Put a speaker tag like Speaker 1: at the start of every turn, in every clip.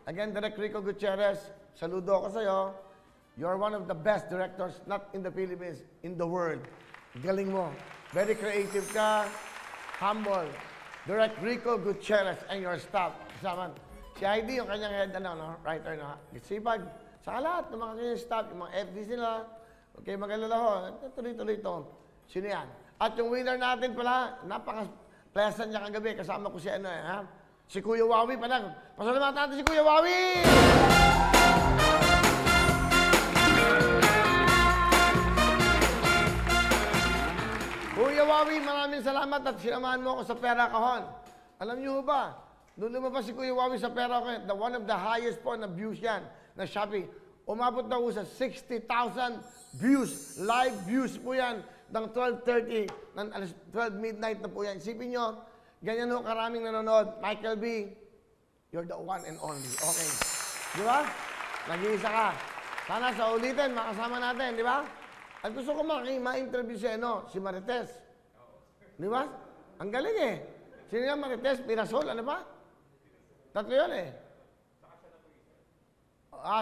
Speaker 1: Again, Direk Rico Gutierrez, saludo ako sa'yo. You're one of the best directors, not in the Philippines, in the world. Galing mo. Very creative ka, humble. Direk Rico Gutierrez and your staff. Kasama, si Heidi, yung kanyang head, writer na. Sipag, sa lahat ng mga kanyang staff, yung mga FDC nila, okay, mag-alala ho. Tuloy-tuloy ito. Sino yan? At yung winner natin pala, napaka-pleasant niya kagabi. Kasama ko si ha? Si Kuya Wawi pa lang. Pasalamatan natin si Kuya Wawi! Kuya Wawi, maraming salamat at sinamahan mo ako sa Pera Kahon. Alam niyo ba, nung lumabas si Kuya Wawi sa Pera Kahon, one of the highest po na views yan, na Shopee, umabot na po sa 60,000 views, live views po yan, ng 12:30, ng 12 midnight na po yan. Isipin nyo, ganyan ho karaming nanonood. Michael B., you're the one and only. Okay. Di ba? Nag-iisa ka. Sana sa ulitin, makasama natin, di ba? At gusto ko ma-interview si Marites. Di ba? Ang galing eh. Sino yan, Marites? Pirasol, ano ba? Tatlo yun eh.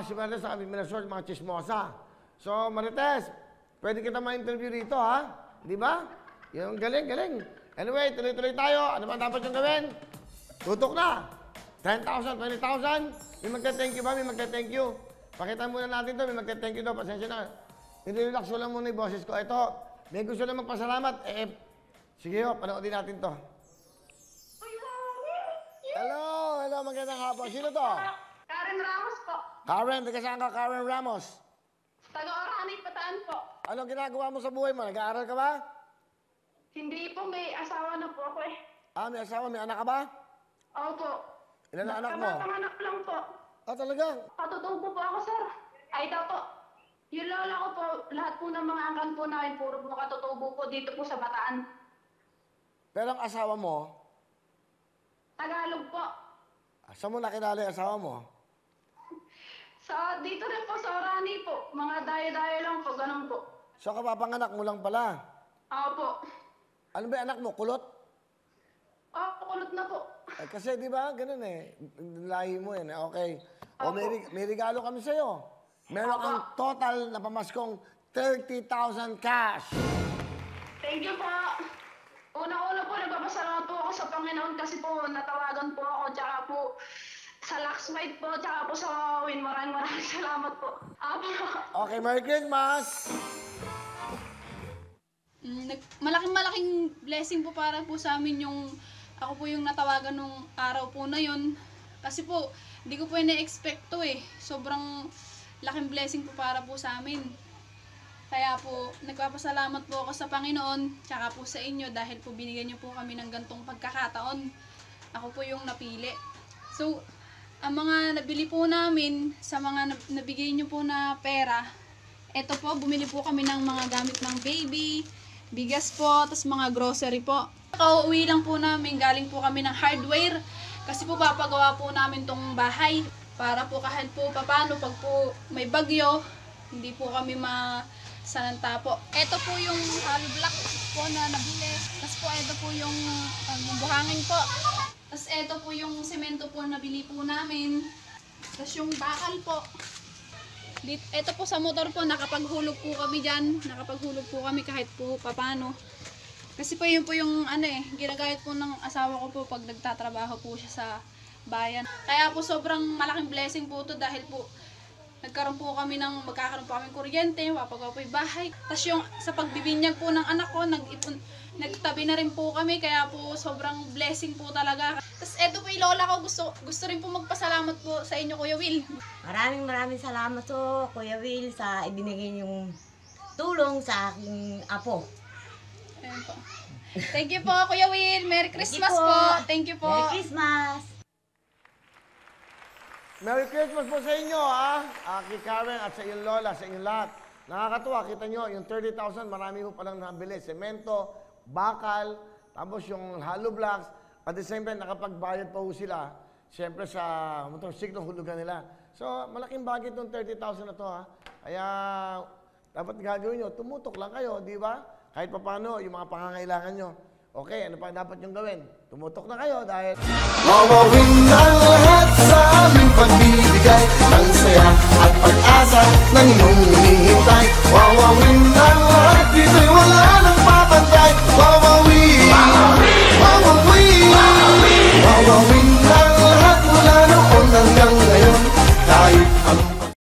Speaker 1: Si Marites, Pirasol, mga chismosa. So, Marites, pwede kita ma-interview rito, ha? Di ba? Yung galing, galing. Anyway, tuloy-tuloy tayo. Ano ba dapat yung gawin? Tutok na. 10,000, 20,000. May magka-thank you ba? May magka-thank you. Pakita muna natin to. May magka-thank you daw. Pasensya na. Nilirelax ko lang muna yung boses ko. Ito, may gusto lang magpasalamat. Sige ho, panoodin natin to. Hello, hello, magandang hapon. Sino to?
Speaker 2: Karen Ramos po.
Speaker 1: Karen, taga saan ka, Karen Ramos?
Speaker 2: Taga-Orani, Bataan po.
Speaker 1: Anong ginagawa mo sa buhay mo? Nag-aaral ka ba?
Speaker 2: Hindi po, may asawa na po ako eh.
Speaker 1: May asawa, may anak ka ba?
Speaker 2: Opo.
Speaker 1: Ilan na anak mo?
Speaker 2: Kamanganak lang po.
Speaker 1: Talaga?
Speaker 2: Patutubo po ako, sir. Ay, daw po. Yung lola ko po, lahat po ng mga angkan po namin, puro po katutubo po dito po sa Bataan.
Speaker 1: Pero ang asawa mo,
Speaker 2: Tagalog po.
Speaker 1: saan mo nakilala yung asawa mo?
Speaker 2: Dito rin po sa Orani po. Mga dayo-dayo lang po, ganun po.
Speaker 1: So kapapanganak mo lang pala?
Speaker 2: Opo.
Speaker 1: Ano ba yung anak mo? Kulot?
Speaker 2: Kulot na po.
Speaker 1: Kasi di ba, ganun eh. Lahi mo yan. Okay. May regalo kami sa'yo. Meron kang total na pamaskong 30,000 cash.
Speaker 2: Thank you po. Una-una po, nagpapasalamat po ako sa Panginoon kasi po natawagan po ako. Tsaka po sa Luxmite po, tsaka po sa Win. Maraming salamat po.
Speaker 1: Okay, Merry Christmas!
Speaker 3: Malaking blessing po para po sa amin yung ako po yung natawagan nung araw po na yun. Kasi po, hindi ko po na-expect to eh. Sobrang laking blessing po para po sa amin. Kaya po, nagpapasalamat po ako sa Panginoon, tsaka po sa inyo dahil po binigyan niyo po kami ng gantong pagkakataon. Ako po yung napili. So, ang mga nabili po namin sa mga nabigay niyo po na pera, eto po, bumili po kami ng mga gamit ng baby, bigas po, tapos mga grocery po. Kauwi lang po namin, galing po kami ng hardware kasi po papagawa po namin tong bahay para po kahit po papano pag po may bagyo, hindi po kami masalanta po. Ito po yung hollow block po na nabili. Tapos po ito po yung buhangin po. Tapos ito po yung semento po na nabili po namin. Tapos yung bakal po. Ito po sa motor po, nakapaghulog po kami dyan. Nakapaghulog po kami kahit po papano. Kasi po yun po yung ginagamit po ng asawa ko po pag nagtatrabaho po siya sa bayan. Kaya po sobrang malaking blessing po to dahil po magkakaroon po kami kuryente, mapapagawa po yung bahay. Tapos yung sa pagbibinyag po ng anak ko, nagtabi na rin po kami, kaya po sobrang blessing po talaga. Tapos eto po yung lola ko, gusto rin po magpasalamat po sa inyo, Kuya Will.
Speaker 4: Maraming salamat po, Kuya Will, sa ibinigay niyong tulong sa aking apo.
Speaker 3: Ayan po. Thank you po, Kuya Will. Merry Christmas po. Thank you po.
Speaker 4: Merry Christmas.
Speaker 1: Merry Christmas po sa inyo, ha? Kay Karen at sa iyong lola, sa inyong lahat. Nakakatuwa, kita nyo, yung 30,000, marami po palang nabili. Semento, bakal, tapos yung hollow blocks. At the same time, nakapagbayad pa po sila. Siyempre sa motorsiklo, hulugan nila. So, malaking bagay itong 30,000 na to, ha? Kaya, dapat gagawin nyo, tumutok lang kayo, di ba? Kahit pa paano, yung mga pangangailangan nyo. Okay, ano pa dapat yung gawin? Tumutok na kayo dahil... Wawawin ang lahat sa aming pag ng saya at pag-asa ng iyong